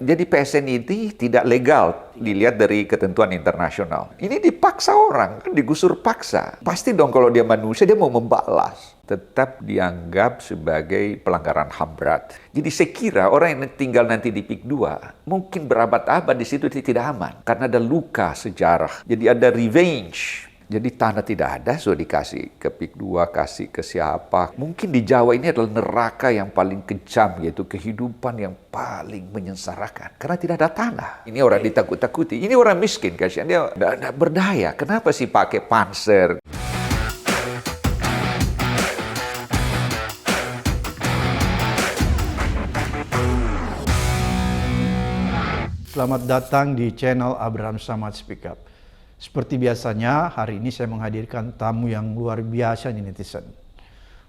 Jadi PSN ini tidak legal dilihat dari ketentuan internasional. Ini dipaksa orang, kan digusur paksa. Pasti dong kalau dia manusia, dia mau membalas. Tetap dianggap sebagai pelanggaran HAM berat. Jadi saya kira orang yang tinggal nanti di PIK 2, mungkin berabad-abad di situ tidak aman. Karena ada luka sejarah. Jadi ada revenge. Jadi tanah tidak ada, sudah dikasih ke PIK 2, kasih ke siapa. Mungkin di Jawa ini adalah neraka yang paling kejam, yaitu kehidupan yang paling menyengsarakan. Karena tidak ada tanah. Ini orang ditakut-takuti. Ini orang miskin, kasihan dia tidak berdaya. Kenapa sih pakai panser? Selamat datang di channel Abraham Samad Speak Up. Seperti biasanya, hari ini saya menghadirkan tamu yang luar biasa di netizen.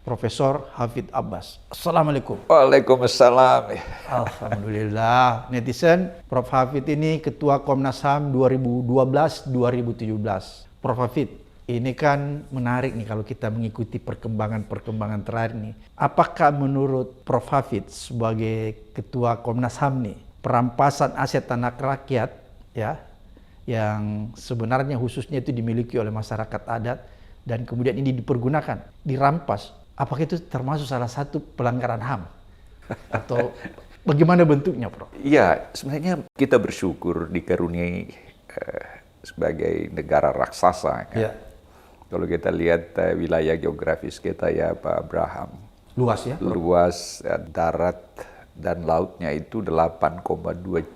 Profesor Hafidz Abbas. Assalamualaikum. Waalaikumsalam. Alhamdulillah. Netizen, Prof. Hafidz ini Ketua Komnas HAM 2012-2017. Prof. Hafidz, ini kan menarik nih kalau kita mengikuti perkembangan terakhir nih. Apakah menurut Prof. Hafidz sebagai Ketua Komnas HAM nih, perampasan aset tanah rakyat ya yang sebenarnya khususnya itu dimiliki oleh masyarakat adat dan kemudian ini dipergunakan, dirampas, apakah itu termasuk salah satu pelanggaran HAM? Atau bagaimana bentuknya, Prof? Iya, sebenarnya kita bersyukur dikaruniai sebagai negara raksasa. Kan? Ya. Kalau kita lihat wilayah geografis kita ya Pak Abraham. Luas ya? Luas, darat dan lautnya itu 8,2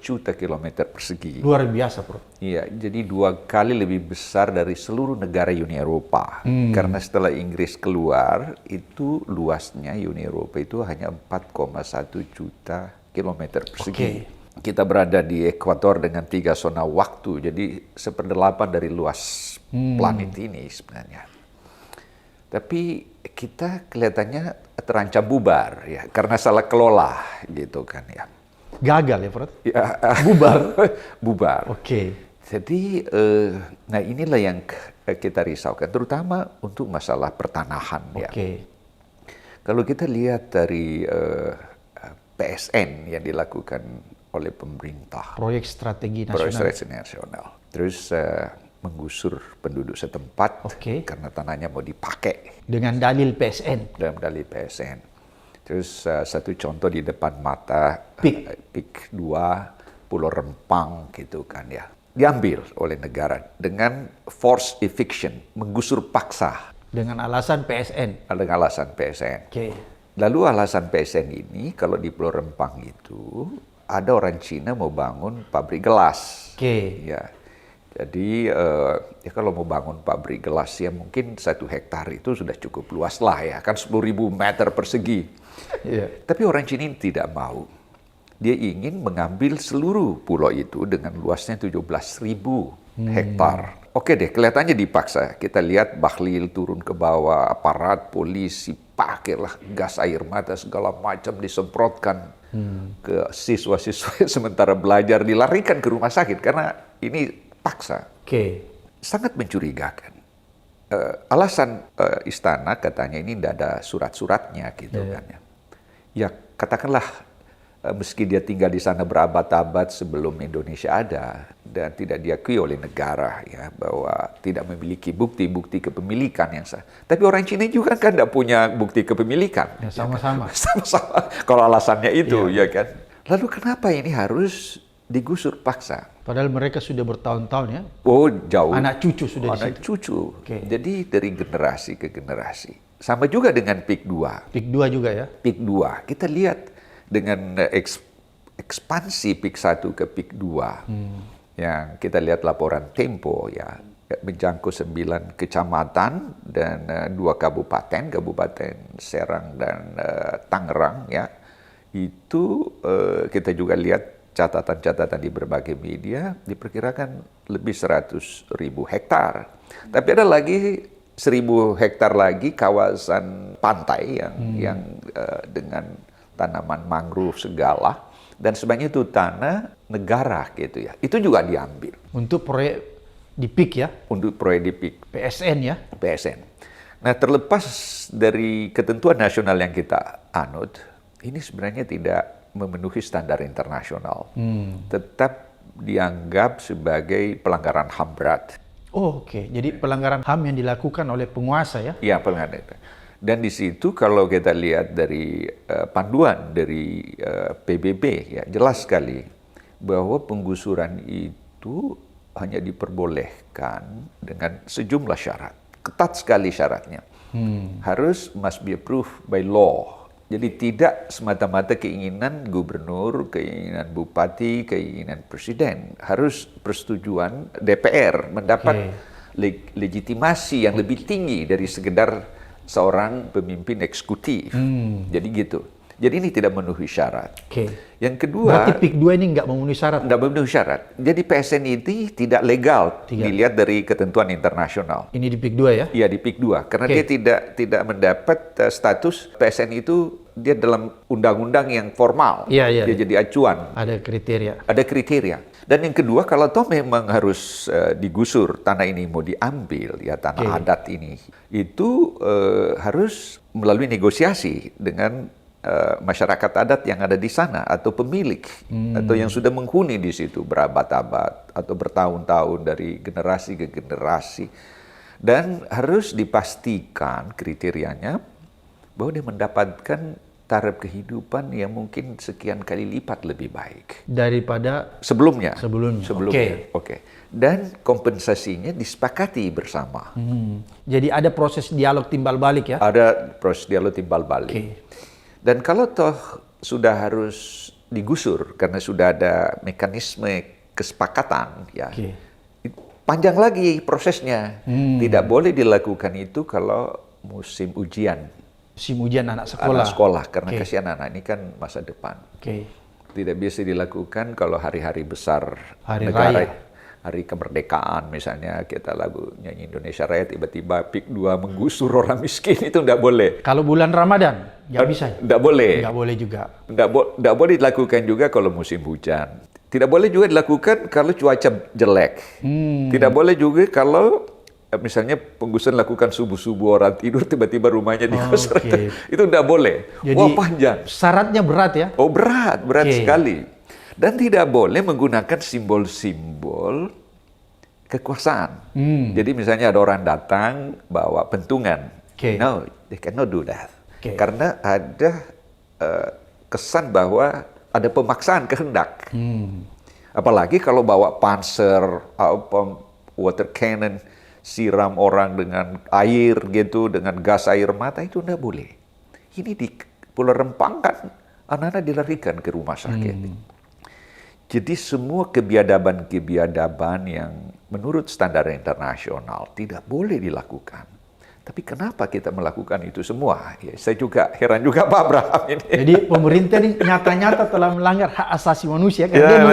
juta kilometer persegi. Luar biasa, Bro. Iya, jadi 2 kali lebih besar dari seluruh negara Uni Eropa. Karena setelah Inggris keluar, itu luasnya Uni Eropa itu hanya 4,1 juta kilometer persegi. Kita berada di ekuator dengan 3 zona waktu, jadi 1/8 dari luas planet ini sebenarnya. Tapi kita kelihatannya terancam bubar ya karena salah kelola gitu kan ya. Gagal ya, Prof? Ya, bubar. Bubar. Oke. Jadi nah inilah yang kita risaukan terutama untuk masalah pertanahan ya. Kalau kita lihat dari PSN yang dilakukan oleh pemerintah. Proyek Strategi Nasional. Proyek Strategi Nasional. Terus menggusur penduduk setempat karena tanahnya mau dipakai. Dengan dalil PSN. Dalam dalil PSN. Terus satu contoh di depan mata, PIK 2, Pulau Rempang gitu kan ya. Diambil oleh negara dengan force eviction, menggusur paksa. Dengan alasan PSN. Dengan alasan PSN. Lalu alasan PSN ini kalau di Pulau Rempang itu ada orang Cina mau bangun pabrik gelas. Ya. Jadi ya kalau mau bangun pabrik gelas ya mungkin 1 hektar itu sudah cukup luas lah ya, kan 10.000 meter persegi. Tapi orang Cina tidak mau. Dia ingin mengambil seluruh pulau itu dengan luasnya 17.000 hektar. Oke deh, kelihatannya dipaksa. Kita lihat Bahlil turun ke bawah, aparat polisi pakailah gas air mata segala macam disemprotkan ke siswa-siswa sementara belajar, dilarikan ke rumah sakit karena ini paksa. Sangat mencurigakan. Alasan istana katanya ini tidak ada surat-suratnya gitu kan ya. Ya katakanlah meski dia tinggal di sana berabad-abad sebelum Indonesia ada dan tidak diakui oleh negara ya bahwa tidak memiliki bukti-bukti kepemilikan yang sah. Tapi orang Cina juga kan tidak punya bukti kepemilikan. Ya, sama-sama. Sama-sama. Kalau alasannya itu ya kan. Lalu kenapa ini harus digusur paksa? Padahal mereka sudah bertahun-tahun ya. Oh jauh. Anak cucu sudah di situ. Anak cucu. Jadi dari generasi ke generasi. Sama juga dengan PIK 2. PIK 2 juga ya? PIK 2. Kita lihat dengan ekspansi PIK 1 ke PIK 2. Yang kita lihat laporan Tempo ya. Menjangkau 9 kecamatan dan 2 kabupaten. Kabupaten Serang dan Tangerang ya. Itu kita juga lihat catatan-catatan di berbagai media diperkirakan lebih 100.000 hektar. Tapi ada lagi 1.000 hektar lagi kawasan pantai yang dengan tanaman mangrove segala dan sebanyak itu tanah negara gitu ya. Itu juga diambil. Untuk proyek di PIK ya? Untuk proyek di PIK. PSN ya? PSN. Nah terlepas dari ketentuan nasional yang kita anut, ini sebenarnya tidak memenuhi standar internasional. Tetap dianggap sebagai pelanggaran HAM berat. Oh, oke. Jadi pelanggaran HAM yang dilakukan oleh penguasa ya? Iya, pelanggaran itu. Dan di situ kalau kita lihat dari panduan dari PBB, ya jelas sekali bahwa penggusuran itu hanya diperbolehkan dengan sejumlah syarat. Ketat sekali syaratnya. Must be approved by law. Jadi tidak semata-mata keinginan gubernur, keinginan bupati, keinginan presiden. Harus persetujuan DPR, mendapat legitimasi yang lebih tinggi dari sekedar seorang pemimpin eksekutif. Jadi gitu. Jadi ini tidak memenuhi syarat. Yang kedua, berarti PIK 2 ini nggak memenuhi syarat? Nggak memenuhi syarat. Jadi PSN ini tidak legal dilihat dari ketentuan internasional. Ini di PIK 2 ya? Iya, di PIK 2. Karena dia tidak mendapat status PSN itu dia dalam undang-undang yang formal. Iya. Dia jadi acuan. Ada kriteria. Ada kriteria. Dan yang kedua, kalau toh memang harus digusur, tanah ini mau diambil, ya tanah adat ini, itu harus melalui negosiasi dengan masyarakat adat yang ada di sana atau pemilik atau yang sudah menghuni di situ berabad-abad atau bertahun-tahun dari generasi ke generasi, dan harus dipastikan kriterianya bahwa dia mendapatkan taraf kehidupan yang mungkin sekian kali lipat lebih baik daripada sebelumnya. Oke. Dan kompensasinya disepakati bersama. Jadi ada proses dialog timbal balik ya? Ada proses dialog timbal balik. Dan kalau toh sudah harus digusur karena sudah ada mekanisme kesepakatan, ya panjang lagi prosesnya. Tidak boleh dilakukan itu kalau musim ujian. Musim ujian anak Anak sekolah, karena kasihan anak ini kan masa depan. Tidak bisa dilakukan kalau hari-hari besar hari negara. raya. Hari kemerdekaan misalnya kita lagu nyanyi Indonesia Raya, tiba-tiba PIK 2 menggusur orang miskin, itu tidak boleh. Kalau bulan Ramadan nggak bisa. Tidak boleh. Nggak boleh juga. Tidak boleh dilakukan juga kalau musim hujan. Tidak boleh juga dilakukan kalau cuaca jelek. Tidak boleh juga kalau misalnya penggusuran lakukan subuh-subuh orang tidur tiba-tiba rumahnya digusur. Itu tidak boleh. Jadi, panjang. Syaratnya berat ya? Oh berat sekali. Dan tidak boleh menggunakan simbol-simbol kekuasaan. Jadi misalnya ada orang datang bawa pentungan. No, they cannot do that. Karena ada kesan bahwa ada pemaksaan kehendak. Apalagi kalau bawa panser, water cannon, siram orang dengan air gitu, dengan gas air mata, itu tidak boleh. Ini di Pulau Rempang kan anak-anak dilarikan ke rumah sakit. Jadi semua kebiadaban-kebiadaban yang menurut standar internasional tidak boleh dilakukan. Tapi kenapa kita melakukan itu semua? Ya, saya juga heran juga Pak Abraham ini. Jadi pemerintah ini nyata-nyata telah melanggar hak asasi manusia karena dia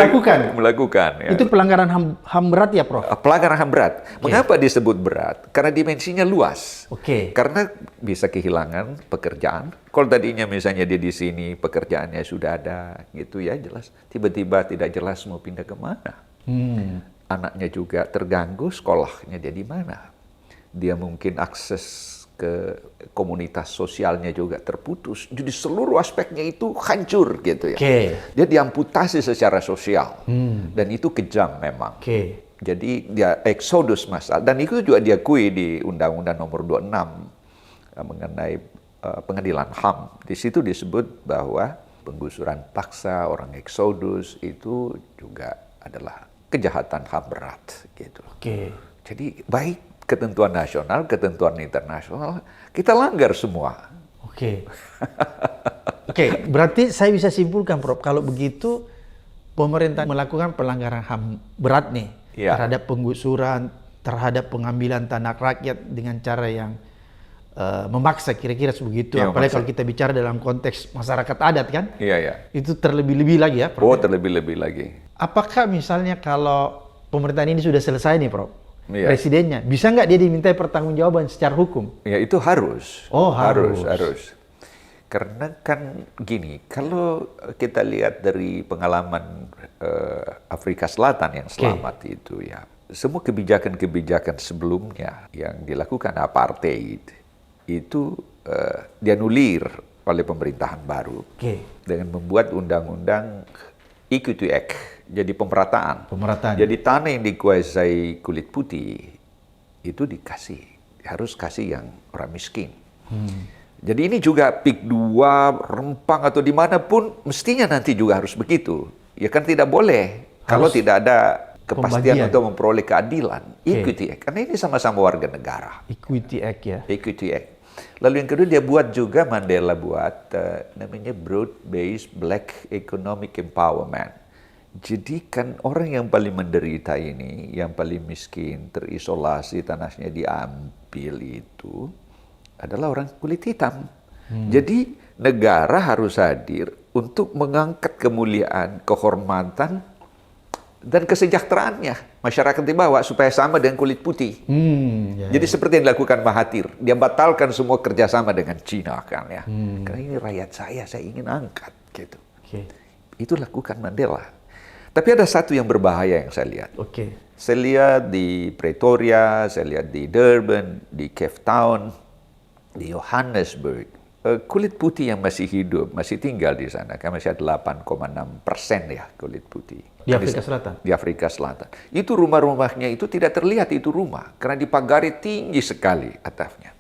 melakukan. Ya. Itu pelanggaran HAM berat ya, Prof? Pelanggaran HAM berat. Mengapa disebut berat? Karena dimensinya luas. Karena bisa kehilangan pekerjaan. Kalau tadinya misalnya dia di sini pekerjaannya sudah ada, gitu ya jelas. Tiba-tiba tidak jelas mau pindah kemana. Anaknya juga terganggu, sekolahnya dia di mana. Dia mungkin akses ke komunitas sosialnya juga terputus. Jadi seluruh aspeknya itu hancur gitu ya. Dia diamputasi secara sosial. Dan itu kejam memang. Jadi dia eksodus massal. Dan itu juga diakui di Undang-Undang Nomor 26 mengenai pengadilan HAM. Di situ disebut bahwa penggusuran paksa, orang eksodus itu juga adalah kejahatan HAM berat gitu. Jadi baik ketentuan nasional, ketentuan internasional, kita langgar semua. Berarti saya bisa simpulkan, Prof, kalau begitu pemerintah melakukan pelanggaran HAM berat nih terhadap penggusuran, terhadap pengambilan tanah rakyat dengan cara yang memaksa, kira-kira sebegitu. Apalagi kalau kita bicara dalam konteks masyarakat adat kan? Itu terlebih-lebih lagi ya, Prof? Terlebih-lebih lagi. Apakah misalnya kalau pemerintahan ini sudah selesai nih, Prof? Presidennya, bisa nggak dia dimintai pertanggungjawaban secara hukum? Ya itu harus. Harus. Karena kan gini, kalau kita lihat dari pengalaman Afrika Selatan yang selamat itu ya, semua kebijakan-kebijakan sebelumnya yang dilakukan apartheid itu dianulir oleh pemerintahan baru dengan membuat undang-undang Equity Act, jadi pemerataan. Jadi tanah yang dikuasai kulit putih itu harus kasih yang orang miskin. Jadi ini juga PIK 2, Rempang atau dimanapun mestinya nanti juga harus begitu. Ya kan tidak boleh kalau tidak ada kepastian untuk memperoleh keadilan. Equity Act, karena ini sama-sama warga negara. Equity Act ya. Equity Act. Lalu yang kedua dia buat juga, Mandela buat namanya Broad-Based Black Economic Empowerment. Jadi kan orang yang paling menderita ini, yang paling miskin, terisolasi, tanahnya diambil itu adalah orang kulit hitam. Jadi negara harus hadir untuk mengangkat kemuliaan, kehormatan, dan kesejahteraannya masyarakat di bawah supaya sama dengan kulit putih. Jadi seperti yang dilakukan Mahathir, dia batalkan semua kerjasama dengan Cina kan ya. Karena ini rakyat saya ingin angkat gitu. Itu lakukan Mandela. Tapi ada satu yang berbahaya yang saya lihat. Saya lihat di Pretoria, saya lihat di Durban, di Cape Town, di Johannesburg. Kulit putih yang masih hidup, masih tinggal di sana, kan masih ada 8,6% ya kulit putih. Di Afrika Selatan? Di Afrika Selatan. Itu rumah-rumahnya itu tidak terlihat itu rumah, karena dipagari tinggi sekali atapnya.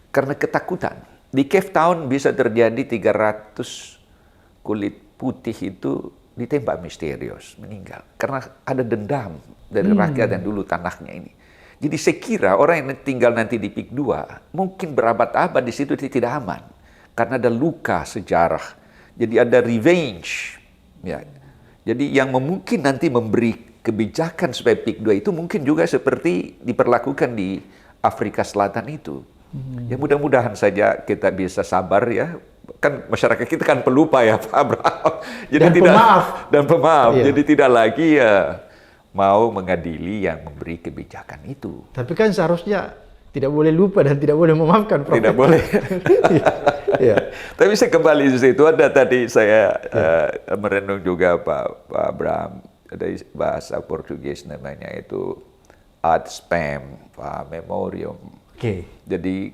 Karena ketakutan. Di Cape Town bisa terjadi 300 kulit putih itu ditembak misterius, meninggal. Karena ada dendam dari rakyat yang dulu tanahnya ini. Jadi saya kira orang yang tinggal nanti di PIK 2, mungkin berabad-abad di situ tidak aman. Karena ada luka sejarah, jadi ada revenge. Ya. Jadi yang mungkin nanti memberi kebijakan supaya PIK 2 itu mungkin juga seperti diperlakukan di Afrika Selatan itu. Ya mudah-mudahan saja kita bisa sabar ya. Kan masyarakat kita kan pelupa ya Pak Abraham. Jadi dan pemaaf. Jadi tidak lagi mau mengadili yang memberi kebijakan itu. Tapi kan seharusnya tidak boleh lupa dan tidak boleh memaafkan, Prof. Tidak boleh. Tapi saya kembali di situ, ada tadi saya merenung juga Pak Abraham, ada bahasa Portugis namanya itu ad spam, memoriam. Jadi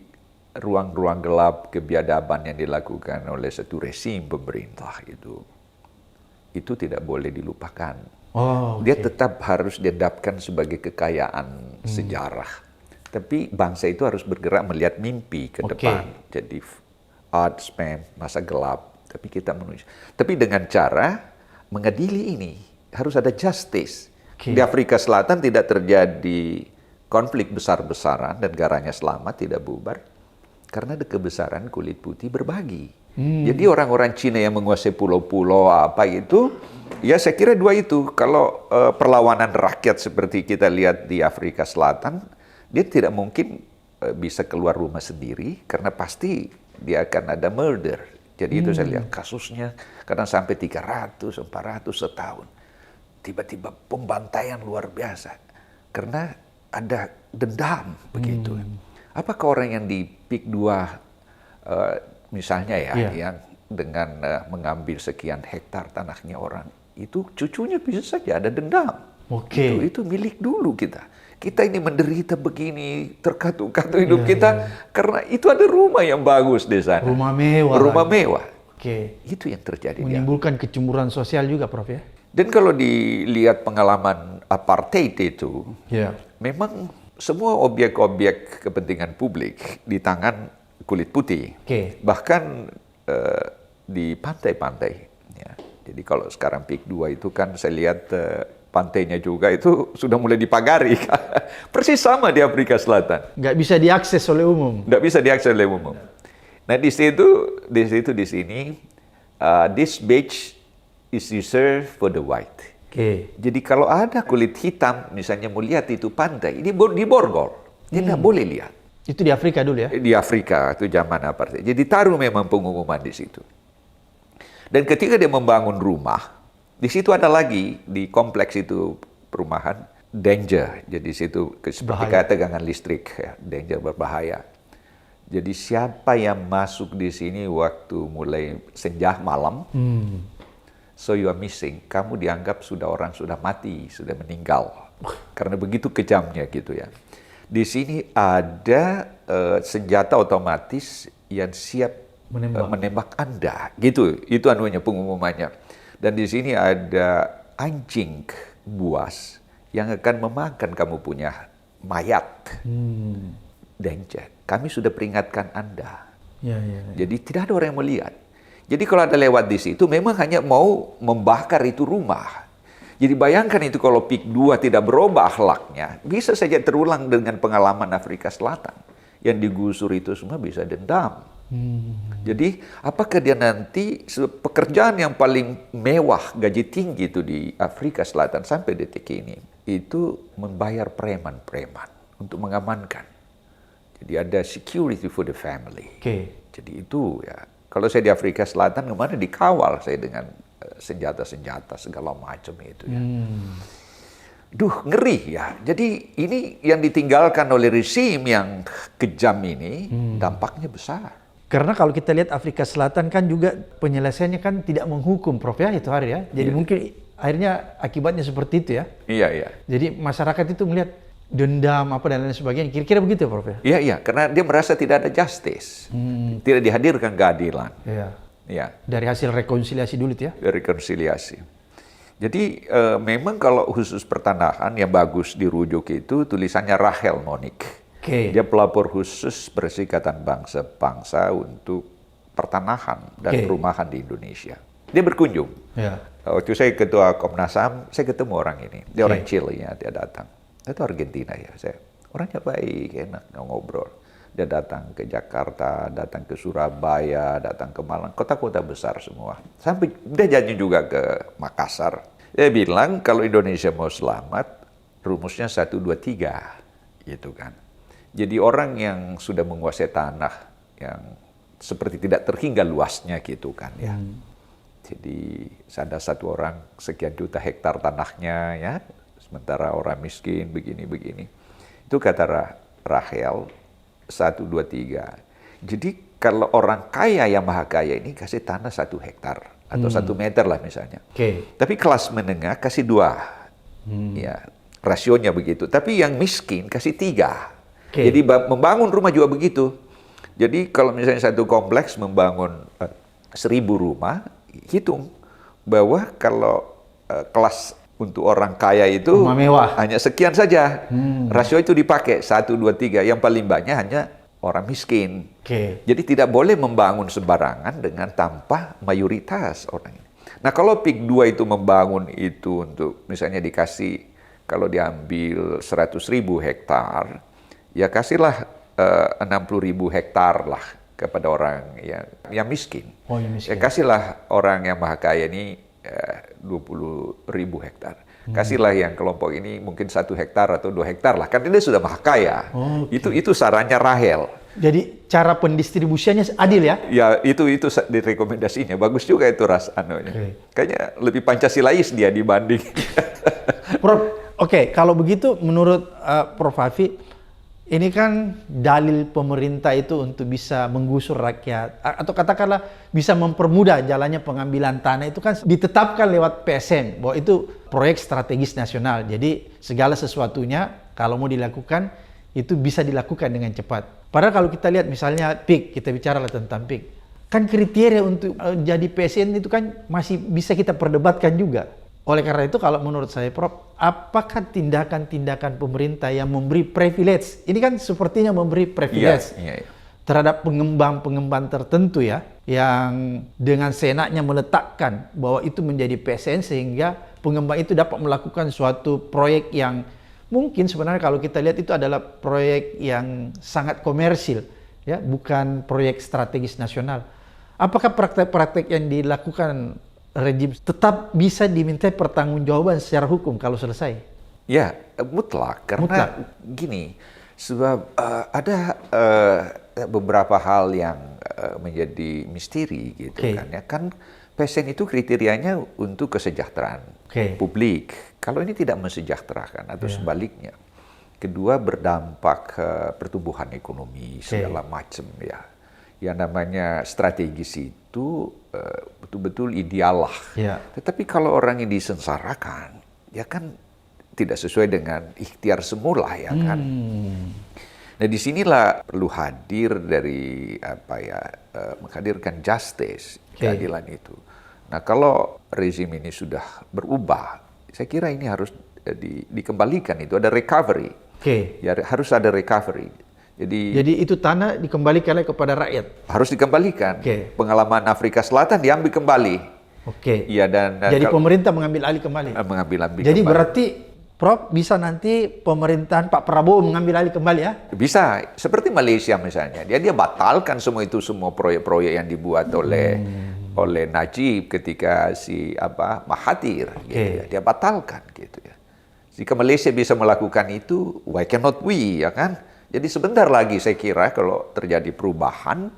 ruang-ruang gelap kebiadaban yang dilakukan oleh satu resim pemerintah itu tidak boleh dilupakan. Dia tetap harus diendapkan sebagai kekayaan sejarah. Tapi bangsa itu harus bergerak melihat mimpi ke depan. Jadi art spam, masa gelap. Tapi kita menuju. Tapi dengan cara mengadili ini harus ada justice. Di Afrika Selatan tidak terjadi konflik besar-besaran dan negaranya selamat, tidak bubar. Karena ada kebesaran kulit putih berbagi. Jadi orang-orang Cina yang menguasai pulau-pulau apa itu, ya saya kira dua itu. Kalau perlawanan rakyat seperti kita lihat di Afrika Selatan, dia tidak mungkin bisa keluar rumah sendiri karena pasti dia akan ada murder. Jadi itu saya lihat kasusnya kadang sampai 300, 400 setahun. Tiba-tiba pembantaian luar biasa karena ada dendam begitu. Apakah orang yang di PIK 2 misalnya yang dengan mengambil sekian hektar tanahnya orang itu cucunya bisa saja ada dendam. Itu milik dulu kita. Kita ini menderita begini, terkatuk-katuk hidup kita karena itu ada rumah yang bagus di sana. Rumah mewah. Rumah mewah. Itu yang terjadi. Menimbulkan kecemburuan sosial juga, Prof ya. Dan kalau dilihat pengalaman apartheid itu, memang semua objek-objek kepentingan publik di tangan kulit putih. Bahkan di pantai-pantai. Ya. Jadi kalau sekarang PIK 2 itu kan saya lihat pantainya juga itu sudah mulai dipagari. Persis sama di Afrika Selatan. Nggak bisa diakses oleh umum. Nggak bisa diakses oleh umum. Nah di sini, this beach is reserved for the white. Jadi kalau ada kulit hitam, misalnya mau lihat itu pantai, ini diborgol. Dia nggak boleh lihat. Itu di Afrika dulu ya? Di Afrika, itu zaman apartheid. Jadi taruh memang pengumuman di situ. Dan ketika dia membangun rumah, di situ ada lagi, di kompleks itu perumahan, danger. Jadi situ seperti kayak tegangan listrik, ya, danger berbahaya. Jadi siapa yang masuk di sini waktu mulai senja malam, so you are missing, kamu dianggap orang sudah mati, sudah meninggal. Karena begitu kejamnya gitu ya. Di sini ada senjata otomatis yang siap menembak Anda, gitu. Itu anunya pengumumannya. Dan di sini ada anjing buas yang akan memakan kamu punya mayat. Danger. Kami sudah peringatkan Anda. Jadi tidak ada orang yang melihat. Jadi kalau ada lewat di situ, memang hanya mau membakar itu rumah. Jadi bayangkan itu kalau PIK 2 tidak berubah akhlaknya, bisa saja terulang dengan pengalaman Afrika Selatan. Yang digusur itu semua bisa dendam. Jadi apakah dia nanti pekerjaan yang paling mewah, gaji tinggi itu di Afrika Selatan sampai detik ini, itu membayar preman-preman untuk mengamankan. Jadi ada security for the family. Jadi itu ya, kalau saya di Afrika Selatan kemana dikawal saya dengan senjata-senjata segala macam itu ya. Duh, ngeri ya. Jadi ini yang ditinggalkan oleh rezim yang kejam ini, dampaknya besar. Karena kalau kita lihat Afrika Selatan kan juga penyelesaiannya kan tidak menghukum, Prof ya, itu hari ya. Jadi mungkin akhirnya akibatnya seperti itu ya. Iya. Jadi masyarakat itu melihat dendam apa dan lain sebagainya. Kira-kira begitu ya, Prof ya? Iya, karena dia merasa tidak ada justice. Tidak dihadirkan keadilan. Iya. Dari hasil rekonsiliasi dulu itu ya? Rekonsiliasi. Jadi memang kalau khusus pertanahan yang bagus dirujuk itu tulisannya Rachel Monique. Dia pelapor khusus Perserikatan Bangsa-Bangsa untuk pertanahan dan perumahan di Indonesia. Dia berkunjung. Waktu saya ketua Komnas HAM, saya ketemu orang ini. Dia orang Chile ya, dia datang. Itu Argentina ya. Orangnya baik, enak ngobrol. Dia datang ke Jakarta, datang ke Surabaya, datang ke Malang, kota-kota besar semua. Sampai dia janji juga ke Makassar. Dia bilang kalau Indonesia mau selamat, rumusnya 1, 2, 3, gitu kan. Jadi orang yang sudah menguasai tanah yang seperti tidak terhingga luasnya gitu kan ya. Jadi ada satu orang sekian juta hektar tanahnya ya, sementara orang miskin begini-begini. Itu kata Rachel 1, 2, 3. Jadi kalau orang kaya yang maha kaya ini kasih tanah 1 hektar atau 1 meter lah misalnya. Tapi kelas menengah kasih 2. Ya, rasionya begitu. Tapi yang miskin kasih 3. Jadi membangun rumah juga begitu. Jadi kalau misalnya satu kompleks membangun 1000 rumah, hitung bahwa kalau kelas untuk orang kaya itu hanya sekian saja. Rasio itu dipakai 1, 2, 3. Yang paling banyak hanya orang miskin. Jadi tidak boleh membangun sembarangan dengan tanpa mayoritas orang ini. Nah kalau PIK 2 itu membangun itu untuk misalnya dikasih kalau diambil 100.000 hektar, ya kasihlah 60.000 hektar lah kepada orang yang miskin. Ya kasihlah orang yang maha kaya ini 20.000 hektar. Kasihlah yang kelompok ini mungkin 1 hektar atau 2 hektar lah. Karena dia sudah maha kaya. Itu sarannya Rachel. Jadi cara pendistribusiannya adil ya? Ya itu direkomendasinya. Bagus juga itu anunya. Kayaknya lebih Pancasilais dia dibanding. Prof, kalau begitu menurut Prof Hafid, ini kan dalil pemerintah itu untuk bisa menggusur rakyat atau katakanlah bisa mempermudah jalannya pengambilan tanah itu kan ditetapkan lewat PSN bahwa itu proyek strategis nasional. Jadi segala sesuatunya kalau mau dilakukan itu bisa dilakukan dengan cepat. Padahal kalau kita lihat misalnya PIK, kita bicara tentang PIK, kan kriteria untuk jadi PSN itu kan masih bisa kita perdebatkan juga. Oleh karena itu kalau menurut saya Prof, apakah tindakan-tindakan pemerintah yang memberi privilege, ini kan sepertinya memberi privilege terhadap pengembang-pengembang tertentu ya, yang dengan seenaknya meletakkan bahwa itu menjadi PSN sehingga pengembang itu dapat melakukan suatu proyek yang mungkin sebenarnya kalau kita lihat itu adalah proyek yang sangat komersil, ya, bukan proyek strategis nasional. Apakah praktek-praktek yang dilakukan rejim tetap bisa diminta pertanggungjawaban secara hukum kalau selesai? Ya, mutlak. Karena gini, sebab ada beberapa hal yang menjadi misteri gitu kan ya. Kan PSN itu kriterianya untuk kesejahteraan publik. Kalau ini tidak mensejahterakan atau sebaliknya. Kedua berdampak pertumbuhan ekonomi segala macam ya. Yang namanya strategis itu betul-betul ideal lah. Tetapi kalau orang ini disengsarakan, ya kan tidak sesuai dengan ikhtiar semula ya kan. Nah disinilah perlu hadir dari menghadirkan justice, keadilan itu. Nah kalau rezim ini sudah berubah, saya kira ini harus dikembalikan, itu ada recovery. Ya harus ada recovery. Jadi itu tanah dikembalikan lagi kepada rakyat. Harus dikembalikan. Pengalaman Afrika Selatan diambil kembali. Ya, dan jadi pemerintah mengambil alih kembali. Jadi berarti Prof bisa nanti pemerintahan Pak Prabowo mengambil alih kembali ya? Bisa, seperti Malaysia misalnya. Dia batalkan semua proyek-proyek yang dibuat oleh Najib ketika Mahathir. Gitu ya. Dia batalkan gitu ya. Jika Malaysia bisa melakukan itu, why cannot we, ya kan? Jadi sebentar lagi saya kira kalau terjadi perubahan,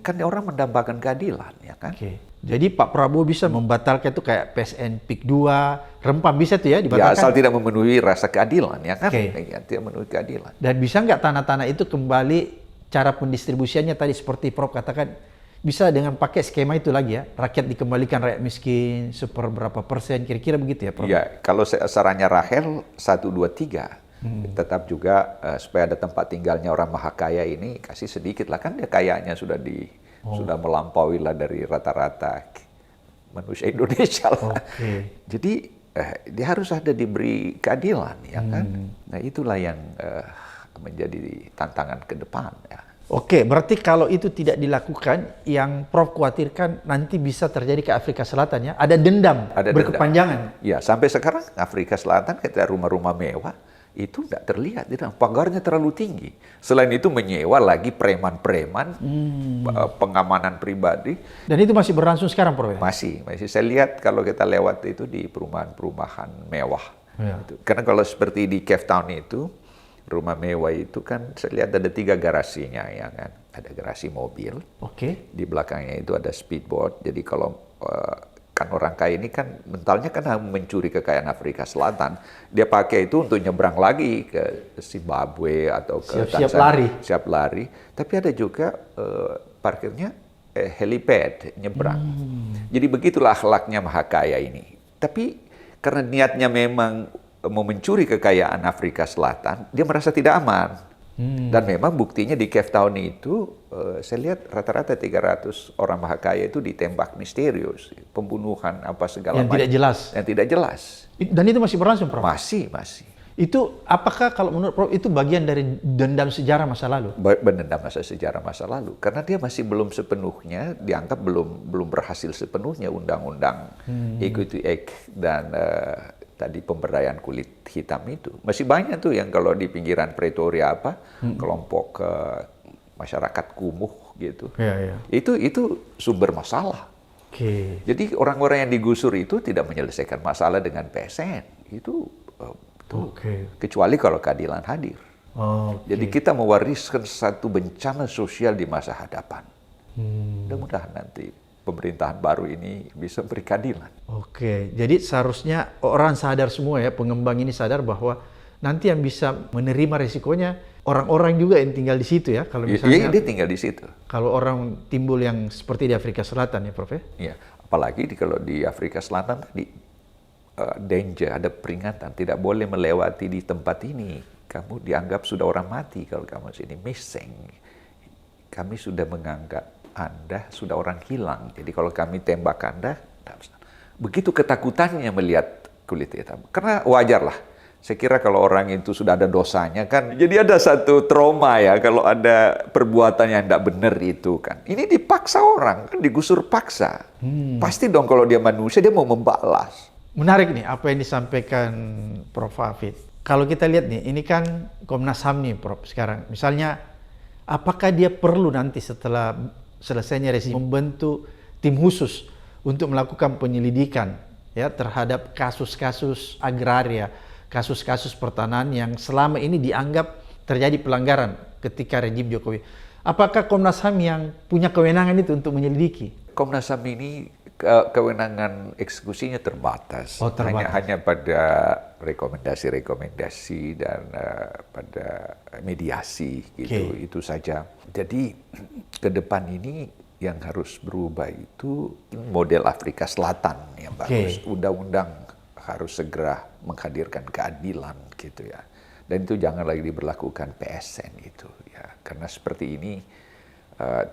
kan orang mendambakan keadilan, ya kan? Jadi Pak Prabowo bisa membatalkan itu kayak PSN PIK 2, Rempang bisa tuh ya dibatalkan? Ya asal tidak memenuhi rasa keadilan, ya kan? Ya, tidak memenuhi keadilan. Dan bisa nggak tanah-tanah itu kembali cara pendistribusiannya tadi seperti Prof katakan, bisa dengan pakai skema itu lagi ya? Rakyat dikembalikan rakyat miskin, seberapa persen, kira-kira begitu ya Prof? Ya, kalau sarannya Rahel 1, 2, 3. Tetap juga supaya ada tempat tinggalnya orang maha kaya ini, kasih sedikit lah, kan dia kayanya sudah sudah melampaui lah dari rata-rata manusia Indonesia lah. Jadi dia harus ada diberi keadilan, ya kan? Nah itulah yang menjadi tantangan ke depan. Ya. Berarti kalau itu tidak dilakukan, yang Prof khawatirkan nanti bisa terjadi ke Afrika Selatan ya? Ada dendam berkepanjangan. Ya, sampai sekarang Afrika Selatan kita rumah-rumah mewah itu tidak terlihat, pagarnya terlalu tinggi. Selain itu menyewa lagi preman-preman, pengamanan pribadi. Dan itu masih berlangsung sekarang, Prof? Masih. Saya lihat kalau kita lewat itu di perumahan-perumahan mewah. Karena kalau seperti di Cape Town itu, rumah mewah itu kan saya lihat ada 3 garasinya, ya kan? Ada garasi mobil. Di belakangnya itu ada speedboat. Jadi kalau kan orang kaya ini kan mentalnya kan mencuri kekayaan Afrika Selatan. Dia pakai itu untuk nyebrang lagi ke Zimbabwe atau ke Tanzania. Siap lari. Tapi ada juga parkirnya helipad, nyebrang. Jadi begitulah akhlaknya maha kaya ini. Tapi karena niatnya memang mau mencuri kekayaan Afrika Selatan, dia merasa tidak aman. Dan memang buktinya di Cape Town itu, saya lihat rata-rata 300 orang maha kaya itu ditembak misterius. Pembunuhan apa segala macam. Yang tidak jelas. Dan itu masih berlangsung, Prof? Masih. Itu apakah kalau menurut Prof itu bagian dari dendam sejarah masa lalu? Dendam sejarah masa lalu. Karena dia masih belum sepenuhnya, dianggap belum berhasil sepenuhnya undang-undang Equity Act dan tadi pemberdayaan kulit hitam itu. Masih banyak tuh yang kalau di pinggiran Pretoria kelompok masyarakat kumuh gitu. Itu sumber masalah. Jadi orang-orang yang digusur itu tidak menyelesaikan masalah dengan PSN. Itu kecuali kalau keadilan hadir. Jadi kita mewariskan satu bencana sosial di masa hadapan. Mudah-mudahan nanti pemerintahan baru ini bisa beri keadilan. Jadi seharusnya orang sadar semua ya, pengembang ini sadar bahwa nanti yang bisa menerima resikonya orang-orang juga yang tinggal di situ ya. Kalau misalnya dia tinggal di situ. Kalau orang timbul yang seperti di Afrika Selatan ya, Prof ya. Iya, apalagi kalau di Afrika Selatan tadi danger, ada peringatan, tidak boleh melewati di tempat ini. Kamu dianggap sudah orang mati kalau kamu sini, missing. Kami sudah menganggap Anda sudah orang hilang. Jadi kalau kami tembak Anda, begitu ketakutannya melihat kulit hitam. Karena wajar lah. Saya kira kalau orang itu sudah ada dosanya kan, jadi ada satu trauma ya kalau ada perbuatan yang tidak benar itu kan. Ini dipaksa orang, kan digusur paksa. Pasti dong kalau dia manusia, dia mau membalas. Menarik nih apa yang disampaikan Prof Hafid. Kalau kita lihat nih, ini kan Komnas HAM nih Prof sekarang. Misalnya, apakah dia perlu nanti setelah selesainya rezim membentuk tim khusus untuk melakukan penyelidikan ya terhadap kasus-kasus agraria, kasus-kasus pertanahan yang selama ini dianggap terjadi pelanggaran ketika rejim Jokowi. Apakah Komnas HAM yang punya kewenangan itu untuk menyelidiki? Komnas HAM ini kewenangan eksekusinya terbatas. Hanya pada rekomendasi-rekomendasi dan pada mediasi gitu, itu saja. Jadi ke depan ini yang harus berubah itu model Afrika Selatan yang bagus. Undang-undang harus segera menghadirkan keadilan gitu ya. Dan itu jangan lagi diberlakukan PSN itu, ya, karena seperti ini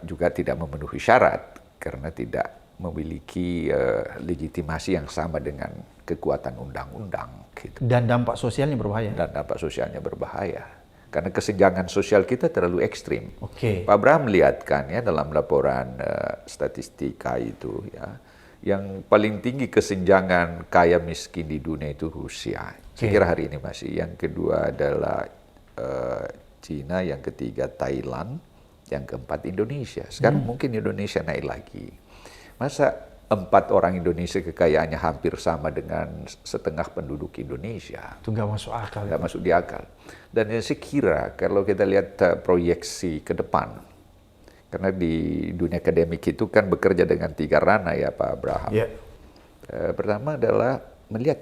juga tidak memenuhi syarat karena tidak memiliki legitimasi yang sama dengan kekuatan undang-undang. Gitu. Dan dampak sosialnya berbahaya. Dan dampak sosialnya berbahaya. Karena kesenjangan sosial kita terlalu ekstrim. Oke. Pak Abraham lihatkan ya dalam laporan statistika itu ya, yang paling tinggi kesenjangan kaya miskin di dunia itu Rusia. Saya kira hari ini masih. Yang kedua adalah Cina, yang ketiga Thailand, yang keempat Indonesia. Sekarang mungkin Indonesia naik lagi. Masa 4 orang Indonesia kekayaannya hampir sama dengan setengah penduduk Indonesia? Itu nggak masuk akal. Nggak masuk di akal. Dan saya kira kalau kita lihat proyeksi ke depan, karena di dunia akademik itu kan bekerja dengan 3 ranah ya Pak Abraham. Yeah. Pertama adalah melihat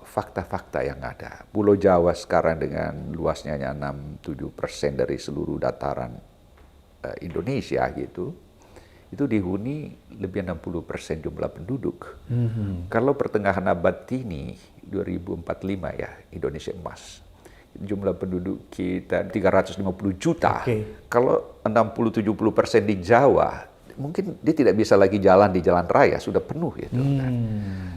fakta-fakta yang ada. Pulau Jawa sekarang dengan luasnya hanya 6-7% dari seluruh dataran Indonesia gitu, itu dihuni lebih 60% jumlah penduduk. Kalau pertengahan abad ini, 2045 ya, Indonesia emas, jumlah penduduk kita 350 juta. Kalau 60-70% di Jawa, mungkin dia tidak bisa lagi jalan di jalan raya, sudah penuh gitu kan.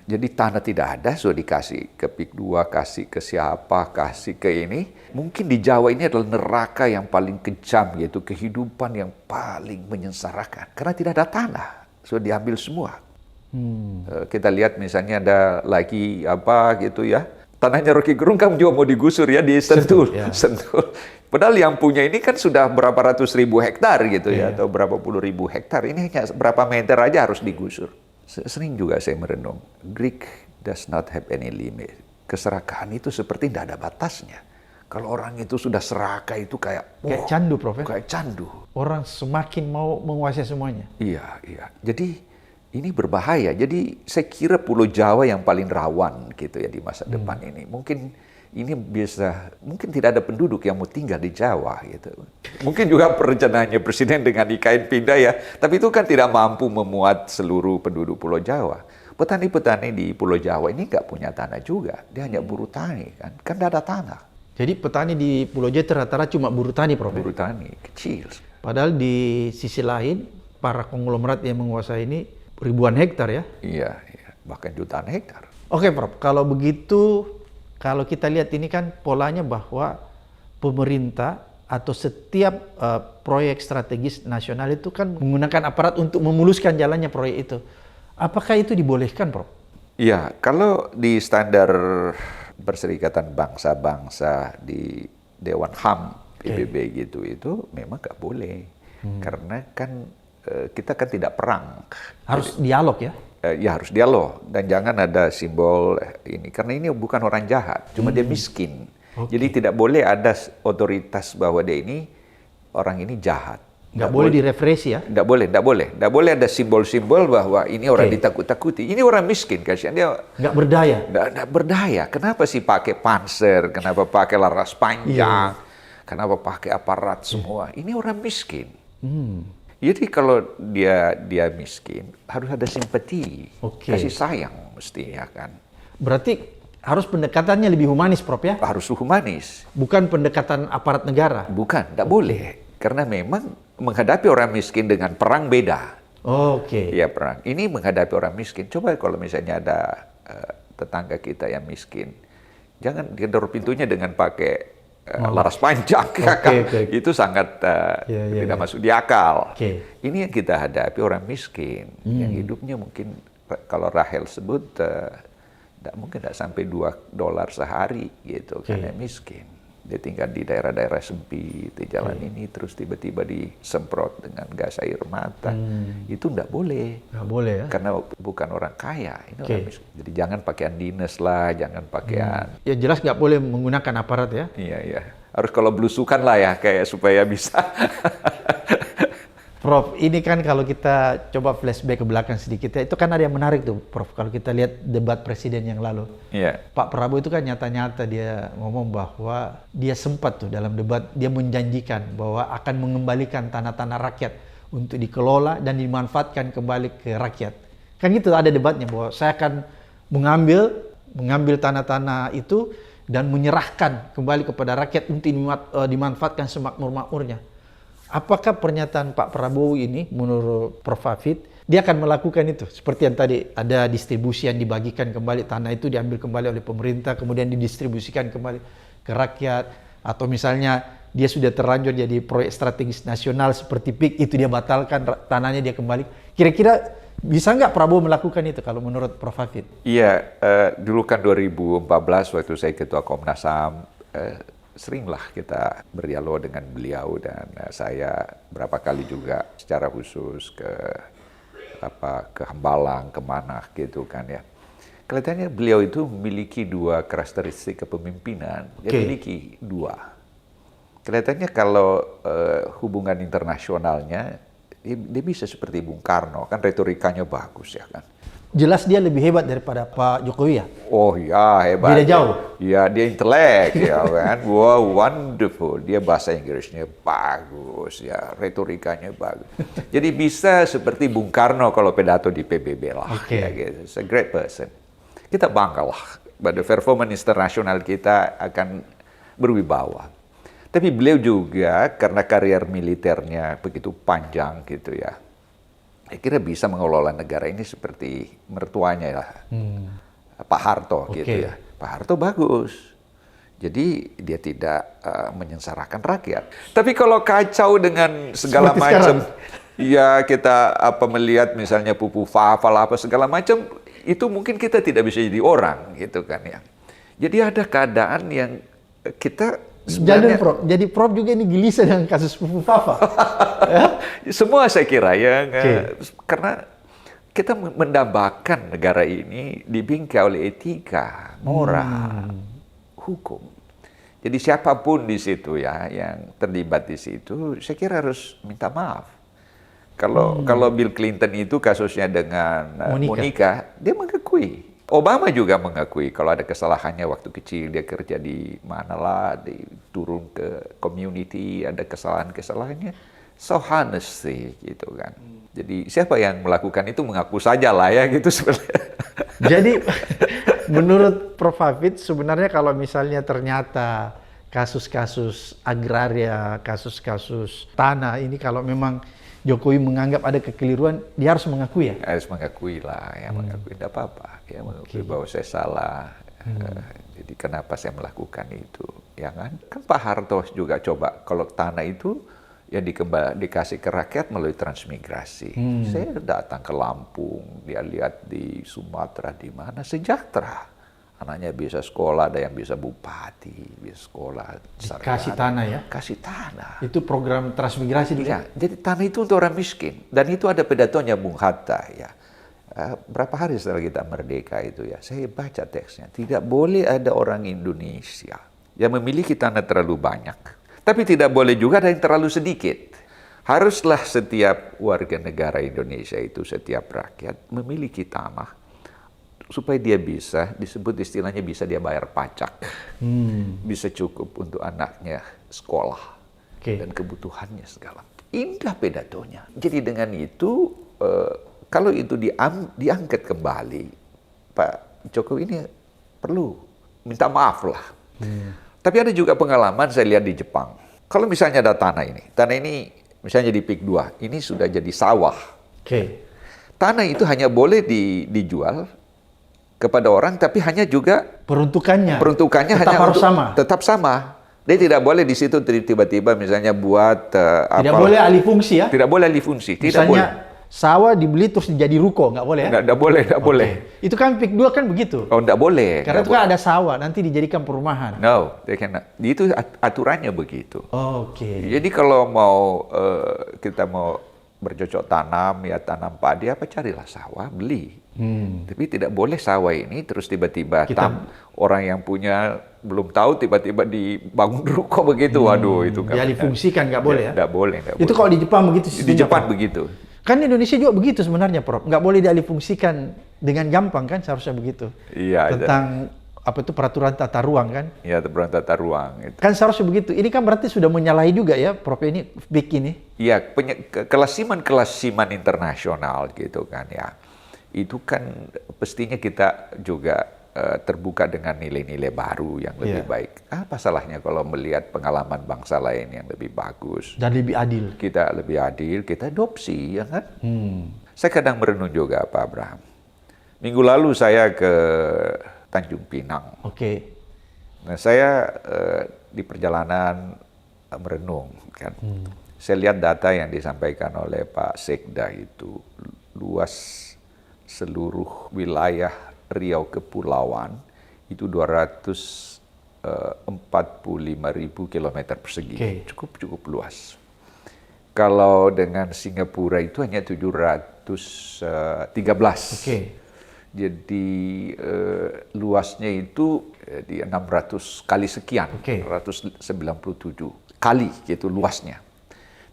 Jadi tanah tidak ada, sudah dikasih ke PIK 2, kasih ke siapa, kasih ke ini. Mungkin di Jawa ini adalah neraka yang paling kejam, yaitu kehidupan yang paling menyengsarakan. Karena tidak ada tanah, sudah diambil semua. Kita lihat misalnya ada lagi apa gitu ya, tanahnya Rocky Gerung kan juga mau digusur ya di Sentul. Sentul. Padahal yang punya ini kan sudah berapa ratus ribu hektar gitu ya, atau berapa puluh ribu hektar. Ini hanya berapa meter aja harus digusur. Sering juga saya merenung, Greek does not have any limit. Keserakahan itu seperti tidak ada batasnya. Kalau orang itu sudah serakah itu kayak candu, Prof. Kayak candu. Orang semakin mau menguasai semuanya. Iya, iya. Jadi ini berbahaya. Jadi saya kira Pulau Jawa yang paling rawan gitu ya di masa depan ini. Mungkin ini mungkin tidak ada penduduk yang mau tinggal di Jawa gitu. Mungkin juga perencanaannya Presiden dengan IKN pindah ya, tapi itu kan tidak mampu memuat seluruh penduduk Pulau Jawa. Petani-petani di Pulau Jawa ini nggak punya tanah juga, dia hanya buruh tani kan tidak ada tanah. Jadi petani di Pulau Jawa rata-rata cuma buruh tani, Prof. Buruh tani kecil. Padahal di sisi lain para konglomerat yang menguasai ini ribuan hektar ya? Iya, bahkan jutaan hektar. Oke, Prof. Kalau begitu, kalau kita lihat ini kan polanya bahwa pemerintah atau setiap proyek strategis nasional itu kan menggunakan aparat untuk memuluskan jalannya proyek itu. Apakah itu dibolehkan, Prof? Iya, kalau di standar Perserikatan Bangsa-Bangsa di Dewan HAM PBB gitu itu memang nggak boleh. Karena kan kita kan tidak perang. Harus dialog ya? Ya harus dialog dan jangan ada simbol ini karena ini bukan orang jahat, cuma dia miskin. Jadi tidak boleh ada otoritas bahwa dia ini orang ini jahat. Nggak boleh direpresi ya? Nggak boleh ada simbol-simbol bahwa ini orang ditakut-takuti. Ini orang miskin, kasihan dia. Nggak berdaya? Nggak berdaya. Kenapa sih pakai panser? Kenapa pakai laras panjang? Kenapa pakai aparat semua? Ini orang miskin. Jadi kalau dia miskin, harus ada simpati, kasih sayang mestinya kan. Berarti harus pendekatannya lebih humanis, Prof ya? Harus humanis. Bukan pendekatan aparat negara? Bukan, tidak boleh. Karena memang menghadapi orang miskin dengan perang beda. Iya perang. Ini menghadapi orang miskin. Coba kalau misalnya ada tetangga kita yang miskin, jangan gedor pintunya dengan pakai laras panjang. Itu sangat tidak masuk di akal. Ini yang kita hadapi orang miskin. Yang hidupnya mungkin kalau Rahel sebut mungkin tidak sampai $2 sehari gitu karena miskin. Dia tinggal di daerah-daerah sempit di jalan ini, terus tiba-tiba disemprot dengan gas air mata. Itu tidak boleh. Nggak boleh ya? Karena bukan orang kaya. Ini orang miskin. Jadi jangan pakaian dinas lah, jangan pakaian. Ya jelas nggak boleh menggunakan aparat ya? Iya. Harus kalau belusukan lah ya, kayak supaya bisa. Prof, ini kan kalau kita coba flashback ke belakang sedikit ya, itu kan ada yang menarik tuh, Prof. Kalau kita lihat debat presiden yang lalu, Pak Prabowo itu kan nyata-nyata dia ngomong bahwa dia sempat tuh dalam debat, dia menjanjikan bahwa akan mengembalikan tanah-tanah rakyat untuk dikelola dan dimanfaatkan kembali ke rakyat. Kan gitu ada debatnya bahwa saya akan mengambil tanah-tanah itu dan menyerahkan kembali kepada rakyat untuk dimanfaatkan semakmur-makmurnya. Apakah pernyataan Pak Prabowo ini menurut Prof. Hafid, dia akan melakukan itu? Seperti yang tadi ada distribusi yang dibagikan kembali, tanah itu diambil kembali oleh pemerintah, kemudian didistribusikan kembali ke rakyat. Atau misalnya dia sudah terlanjur jadi proyek strategis nasional seperti PIK, itu dia batalkan, tanahnya dia kembali. Kira-kira bisa nggak Prabowo melakukan itu kalau menurut Prof. Hafid? Iya, dulu kan 2014 waktu saya Ketua Komnas HAM, seringlah kita berdialog dengan beliau, dan saya berapa kali juga secara khusus ke Hambalang, kemana gitu kan ya. Kelihatannya beliau itu memiliki dua karakteristik kepemimpinan. Dia memiliki dua. Kelihatannya kalau hubungan internasionalnya, dia bisa seperti Bung Karno, kan retorikanya bagus ya kan. Jelas dia lebih hebat daripada Pak Jokowi ya? Oh ya, hebat. Beda jauh? Ya, dia intelek ya kan. Wow, wonderful. Dia bahasa Inggrisnya bagus ya, retorikanya bagus. Jadi bisa seperti Bung Karno kalau pidato di PBB lah. Ya, gitu. It's a great person. Kita bangga lah pada performance internasional kita akan berwibawa. Tapi beliau juga karena karier militernya begitu panjang gitu ya, saya kira bisa mengelola negara ini seperti mertuanya ya, Pak Harto gitu ya. Pak Harto bagus, jadi dia tidak menyengsarakan rakyat. Tapi kalau kacau dengan segala macam, ya kita melihat misalnya pupu fafal apa segala macam, itu mungkin kita tidak bisa jadi orang gitu kan ya. Jadi ada keadaan yang kita sebenarnya, jadi Prof juga ini gelisah dengan kasus pupu Fafa. Ya? Semua saya kira ya, karena kita mendambakan negara ini dibingkai oleh etika, moral, hukum. Jadi siapapun di situ ya yang terlibat di situ, saya kira harus minta maaf. Kalau Bill Clinton itu kasusnya dengan Monica, dia mengakui. Obama juga mengakui kalau ada kesalahannya waktu kecil, dia kerja di manalah, turun ke community, ada kesalahan-kesalahannya. So honesty gitu kan. Jadi siapa yang melakukan itu mengaku saja lah ya gitu sebenarnya. Jadi menurut Prof. Hafid sebenarnya kalau misalnya ternyata kasus-kasus agraria, kasus-kasus tanah ini kalau memang Jokowi menganggap ada kekeliruan, dia harus mengakui ya? Harus mengakui lah, ya mengakui, tidak apa-apa. Ya mengakui bahwa saya salah, jadi kenapa saya melakukan itu, ya kan? Kan Pak Harto juga coba, kalau tanah itu ya dikasih ke rakyat melalui transmigrasi. Saya datang ke Lampung, dia lihat di Sumatera, di mana, sejahtera. Anaknya bisa sekolah, ada yang bisa bupati, bisa sekolah. Kasih tanah ya? Kasih tanah. Itu program transmigrasi ya, jadi tanah itu untuk orang miskin. Dan itu ada pidatonya Bung Hatta ya. Berapa hari setelah kita merdeka itu ya, saya baca teksnya. Tidak boleh ada orang Indonesia yang memiliki tanah terlalu banyak. Tapi tidak boleh juga ada yang terlalu sedikit. Haruslah setiap warga negara Indonesia itu, setiap rakyat memiliki tanah. Supaya dia bisa, disebut istilahnya bisa dia bayar pajak, bisa cukup untuk anaknya sekolah, dan kebutuhannya segala. Indah pidatonya. Jadi dengan itu, kalau itu diangkat kembali, Pak Jokowi ini perlu minta maaf lah. Tapi ada juga pengalaman saya lihat di Jepang. Kalau misalnya ada tanah ini misalnya di PIK 2, ini sudah jadi sawah. Tanah itu hanya boleh dijual kepada orang, tapi hanya juga peruntukannya tetap hanya harus tetap sama. Dia tidak boleh di situ tiba-tiba misalnya buat tidak boleh alih fungsi ya? Tidak boleh alih fungsi. Misalnya sawah dibeli terus jadi ruko, nggak boleh ya? Nggak boleh. Itu kan PIK 2 kan begitu. Oh, nggak boleh. Karena itu kan ada sawah, nanti dijadikan perumahan. No, itu aturannya begitu. Jadi kalau kita mau bercocok tanam, ya tanam padi apa, carilah sawah, beli. Tapi tidak boleh sawah ini terus tiba-tiba orang yang punya belum tahu tiba-tiba dibangun ruko begitu. Waduh, itu kan. Jadi fungsikan nggak boleh ya? Nggak boleh. Itu kalau di Jepang begitu. Di Jepang begitu. Kan di Indonesia juga begitu sebenarnya, Prof. Nggak boleh dialihfungsikan dengan gampang kan, seharusnya begitu. Iya. Tentang apa itu peraturan tata ruang kan? Iya, peraturan tata ruang. Itu. Kan seharusnya begitu. Ini kan berarti sudah menyalahi juga ya, Prof, ini BIK ini. Iya, kelasiman internasional gitu kan ya. Itu kan pastinya kita juga terbuka dengan nilai-nilai baru yang lebih baik. Apa salahnya kalau melihat pengalaman bangsa lain yang lebih bagus dan lebih adil? Kita lebih adil, kita adopsi, ya kan? Saya kadang merenung juga, Pak Abraham. Minggu lalu saya ke Tanjung Pinang. Nah, saya di perjalanan merenung, kan? Saya lihat data yang disampaikan oleh Pak Sekda itu, luas seluruh wilayah Riau Kepulauan itu 245.000 km persegi, cukup luas. Kalau dengan Singapura itu hanya 713. Jadi luasnya itu di 600 kali sekian, 197 kali gitu luasnya.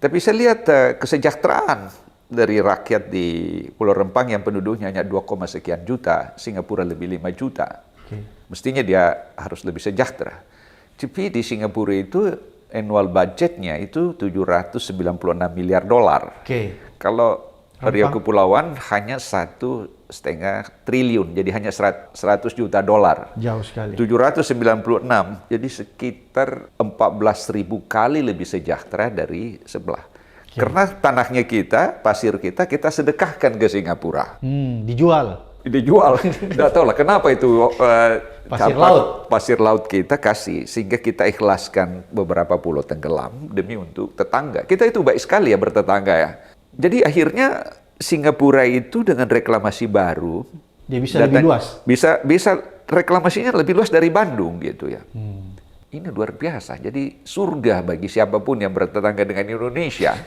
Tapi saya lihat kesejahteraan dari rakyat di Pulau Rempang yang penduduknya hanya 2, sekian juta, Singapura lebih 5 juta. Mestinya dia harus lebih sejahtera. Tapi di Singapura itu annual budgetnya itu 796 miliar dolar. Kalau Riau Kepulauan hanya 1,5 triliun, jadi hanya 100 juta dolar. Jauh sekali. 796, jadi sekitar 14.000 kali lebih sejahtera dari sebelah. Karena tanahnya kita, pasir kita sedekahkan ke Singapura. Dijual. Nggak tahu lah kenapa itu pasir laut kita kasih, sehingga kita ikhlaskan beberapa pulau tenggelam demi untuk tetangga. Kita itu baik sekali ya bertetangga ya. Jadi akhirnya Singapura itu dengan reklamasi baru, dia bisa lebih luas. Bisa reklamasinya lebih luas dari Bandung gitu ya. Ini luar biasa. Jadi surga bagi siapapun yang bertetangga dengan Indonesia.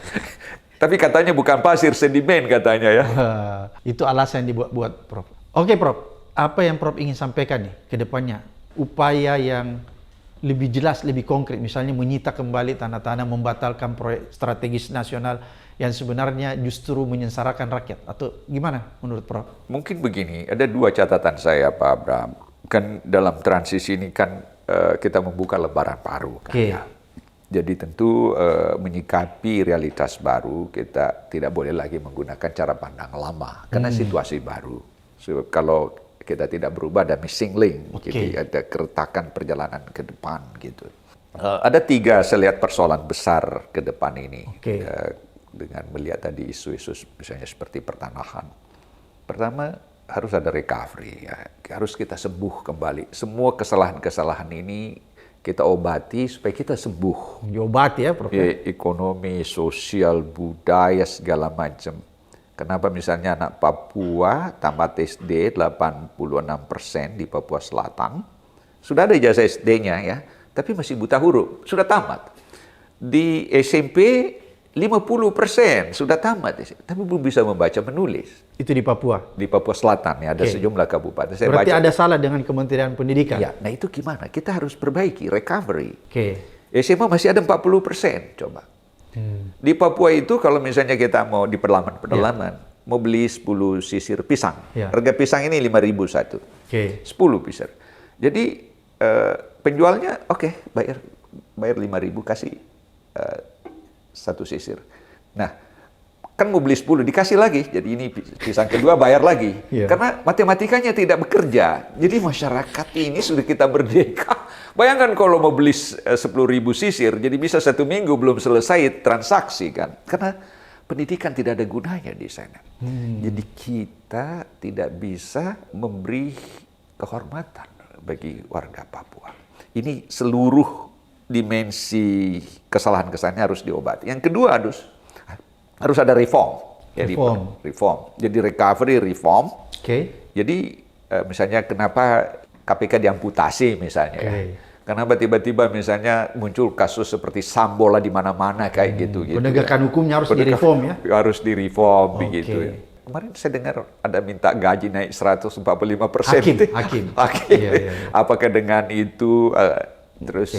Tapi katanya bukan pasir, sedimen katanya ya. Itu alasan yang dibuat-buat, Prof. Oke, Prof. Apa yang Prof ingin sampaikan nih ke depannya? Upaya yang lebih jelas, lebih konkret. Misalnya menyita kembali tanah-tanah, membatalkan proyek strategis nasional yang sebenarnya justru menyengsarakan rakyat. Atau gimana menurut Prof? Mungkin begini, ada 2 catatan saya, Pak Abraham. Kan dalam transisi ini kan kita membuka lembaran baru. Kan, ya. Jadi tentu menyikapi realitas baru, kita tidak boleh lagi menggunakan cara pandang lama. Karena situasi baru. So, kalau kita tidak berubah, ada missing link. Gitu, ada keretakan perjalanan ke depan. Gitu. Ada 3 saya lihat persoalan besar ke depan ini. Dengan melihat tadi isu-isu misalnya seperti pertanahan. Pertama, harus ada recovery, ya. Harus kita sembuh kembali. Semua kesalahan-kesalahan ini kita obati supaya kita sembuh. Diobati ya, Prof. Ekonomi, sosial, budaya, segala macam. Kenapa misalnya anak Papua tamat SD 86% di Papua Selatan, sudah ada ijazah SD-nya ya, tapi masih buta huruf, sudah tamat. Di SMP 50% sudah tamat, tapi belum bisa membaca menulis. Itu di Papua? Di Papua Selatan, ya, ada sejumlah kabupaten. Berarti ada salah dengan Kementerian Pendidikan? Ya, nah itu gimana? Kita harus perbaiki, recovery. SMA masih ada 40%, coba. Di Papua itu kalau misalnya kita mau di pedalaman, mau beli 10 sisir pisang. Harga pisang ini 5.000 satu. 10 pisang. Jadi penjualnya bayar 5.000 kasih 1 sisir. Nah, kan mau beli 10 dikasih lagi. Jadi ini pisang kedua bayar lagi. Karena matematikanya tidak bekerja. Jadi masyarakat ini sudah kita merdeka. Bayangkan kalau mau beli 10.000 sisir, jadi bisa 1 minggu belum selesai transaksi kan. Karena pendidikan tidak ada gunanya di sana. Jadi kita tidak bisa memberi kehormatan bagi warga Papua. Ini seluruh dimensi kesalahan-kesalahannya harus diobati. Yang kedua harus ada reform. Reform. Jadi recovery, reform. Jadi misalnya kenapa KPK diamputasi misalnya ya. Kenapa tiba-tiba misalnya muncul kasus seperti Sambola di mana-mana kayak gitu. Penegakan hukumnya harus direform ya? Harus direform begitu ya. Kemarin saya dengar ada minta gaji naik 145%. Hakim. Iya. Apakah dengan itu terus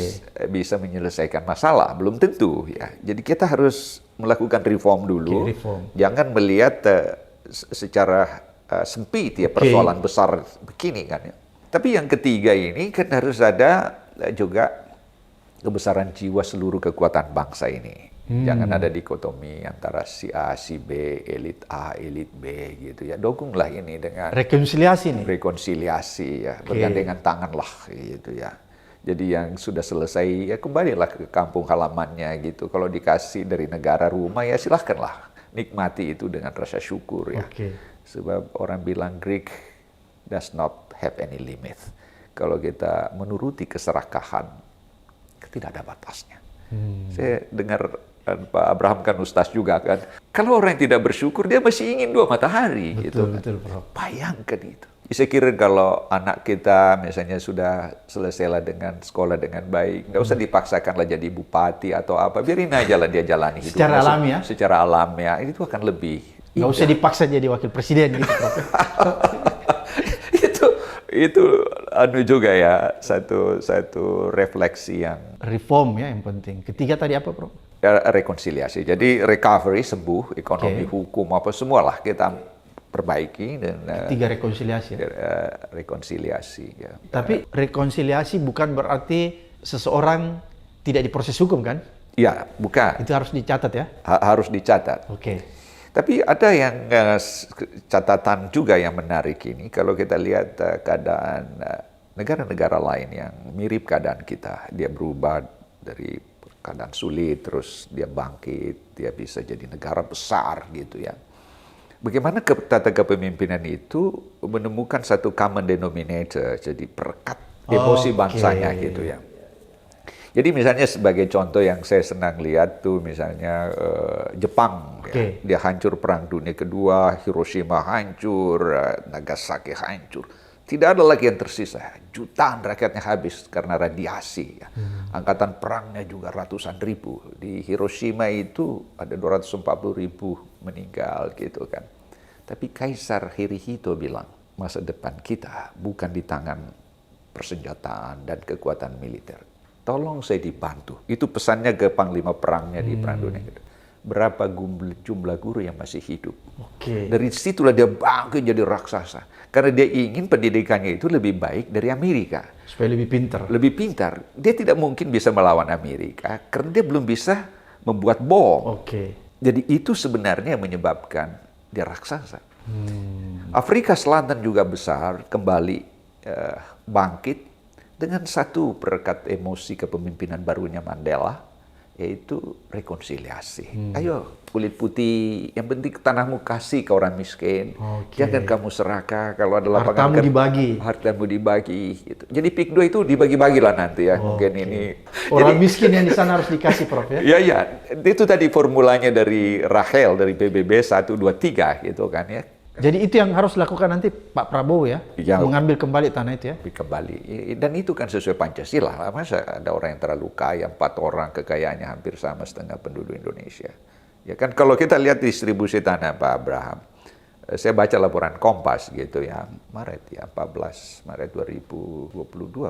bisa menyelesaikan masalah? Belum tentu ya. Jadi kita harus melakukan reform dulu. Jangan melihat secara sempit ya persoalan besar begini kan ya. Tapi yang ketiga ini kan harus ada juga kebesaran jiwa seluruh kekuatan bangsa ini. Jangan ada dikotomi antara si A, si B, elit A, elit B gitu ya. Dukunglah ini dengan rekonsiliasi nih. rekonsiliasi ya, bergandengan tangan lah gitu ya. Jadi yang sudah selesai ya kembalilah ke kampung halamannya gitu. Kalau dikasih dari negara rumah ya silahkanlah nikmati itu dengan rasa syukur ya. Sebab orang bilang Greek does not have any limit. Kalau kita menuruti keserakahan, tidak ada batasnya. Saya dengar Pak Abraham kan ustaz juga kan. Kalau orang yang tidak bersyukur, dia masih ingin 2 matahari. Betul, gitu kan. betul, Prof. Bayangkan itu. Saya kira kalau anak kita misalnya sudah selesailah dengan sekolah dengan baik, nggak usah dipaksakanlah jadi bupati atau apa, biarin aja lah dia jalani hidup. Secara alami ya? Secara alamiah, itu akan lebih. Nggak usah dipaksa jadi wakil presiden gitu, Prof. itu anu juga ya, satu refleksi yang reform ya yang penting. Ketiga tadi apa, Prof? Rekonsiliasi. Jadi recovery, sembuh, ekonomi, hukum apa semualah kita perbaiki dan ketiga rekonsiliasi. Rekonsiliasi ya. Tapi rekonsiliasi bukan berarti seseorang tidak diproses hukum kan? Ya, bukan. Itu harus dicatat ya? Harus dicatat. Tapi ada yang catatan juga yang menarik ini. Kalau kita lihat keadaan negara-negara lain yang mirip keadaan kita, dia berubah dari keadaan sulit, terus dia bangkit, dia bisa jadi negara besar gitu ya. Bagaimana tata kepemimpinan itu menemukan satu common denominator, jadi perekat emosi bangsanya gitu ya. Jadi misalnya sebagai contoh yang saya senang lihat tuh misalnya Jepang, ya. Dia hancur Perang Dunia Kedua, Hiroshima hancur, Nagasaki hancur. Tidak ada lagi yang tersisa, jutaan rakyatnya habis karena radiasi. Ya. Angkatan perangnya juga ratusan ribu. Di Hiroshima itu ada 240 ribu meninggal gitu kan. Tapi Kaisar Hirohito bilang, masa depan kita bukan di tangan persenjataan dan kekuatan militer. Tolong saya dibantu. Itu pesannya ke panglima perangnya di Perang Dunia Kedua. Berapa jumlah guru yang masih hidup. Dari situlah dia bangkit jadi raksasa. Karena dia ingin pendidikannya itu lebih baik dari Amerika. Supaya lebih pintar. Lebih pintar. Dia tidak mungkin bisa melawan Amerika karena dia belum bisa membuat bom. Jadi itu sebenarnya yang menyebabkan dia raksasa. Afrika Selatan juga besar, kembali bangkit dengan satu perekat emosi kepemimpinan barunya Mandela, yaitu rekonsiliasi. Ayo, kulit putih, yang penting tanahmu kasih ke orang miskin. Jangan kamu serakah, kalau ada lapangan hartamu dibagi. Hartamu dibagi. Gitu. Jadi PIK 2 itu dibagi-bagilah nanti ya. Mungkin ini. Orang miskin yang di sana harus dikasih, Prof ya? Iya. Itu tadi formulanya dari Rachel, dari PBB 123 gitu kan ya. Jadi itu yang harus dilakukan nanti Pak Prabowo ya, mengambil kembali tanah itu ya? Kembali. Dan itu kan sesuai Pancasila. Masa ada orang yang terlalu kaya, 4 orang kekayaannya hampir sama setengah penduduk Indonesia. Ya kan kalau kita lihat distribusi tanah Pak Abraham, saya baca laporan Kompas gitu ya, Maret 2022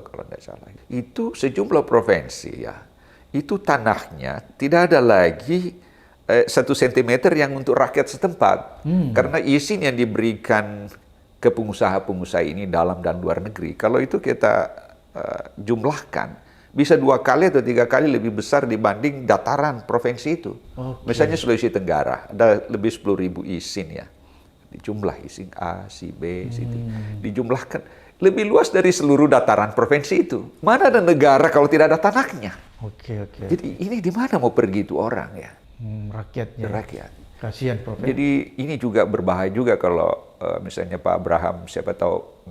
kalau tidak salah. Itu sejumlah provinsi ya, itu tanahnya tidak ada lagi 1 sentimeter yang untuk rakyat setempat. Karena izin yang diberikan ke pengusaha-pengusaha ini dalam dan luar negeri, kalau itu kita jumlahkan, bisa 2 kali atau 3 kali lebih besar dibanding dataran provinsi itu. Misalnya Sulawesi Tenggara, ada lebih 10.000 izin ya. Dijumlah izin A, si B, si D. Dijumlahkan lebih luas dari seluruh dataran provinsi itu. Mana ada negara kalau tidak ada tanahnya? Jadi ini di mana mau pergi itu orang ya? Rakyatnya. Rakyat. Kasihan, Prof. Jadi ini juga berbahaya juga kalau misalnya Pak Abraham siapa tahu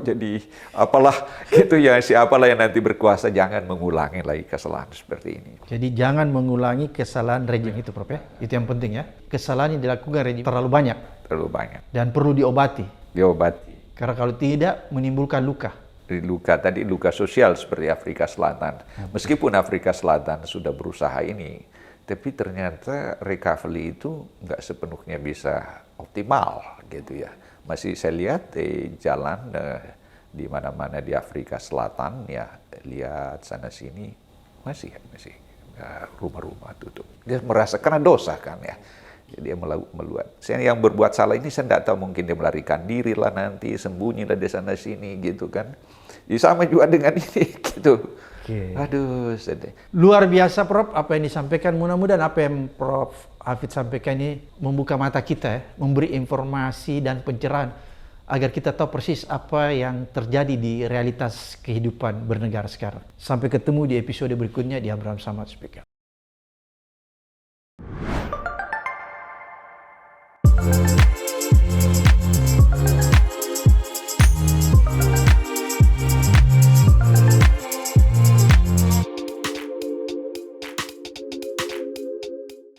jadi apalah gitu ya, siapalah yang nanti berkuasa, jangan mengulangi lagi kesalahan seperti ini. Jadi jangan mengulangi kesalahan rejim itu, Prof ya. Itu yang penting ya. Kesalahan yang dilakukan rejim terlalu banyak. Terlalu banyak. Dan perlu diobati. Diobati. Karena kalau tidak menimbulkan luka. Luka sosial seperti Afrika Selatan. Meskipun Afrika Selatan sudah berusaha ini, tapi ternyata recovery itu nggak sepenuhnya bisa optimal gitu ya. Masih saya lihat jalan di mana-mana di Afrika Selatan ya, lihat sana sini masih rumah-rumah tutup. Dia merasa karena dosa kan ya. Jadi dia meluat. Saya yang berbuat salah ini saya nggak tahu, mungkin dia melarikan diri lah nanti, sembunyi lah di sana sini gitu kan. Sama juga dengan ini gitu. Oke. Aduh, sedih. Luar biasa Prof, apa yang disampaikan. Mudah-mudahan apa yang Prof Hafidz sampaikan ini membuka mata kita ya, memberi informasi dan pencerahan agar kita tahu persis apa yang terjadi di realitas kehidupan bernegara sekarang. Sampai ketemu di episode berikutnya di Abraham Samad Speaker.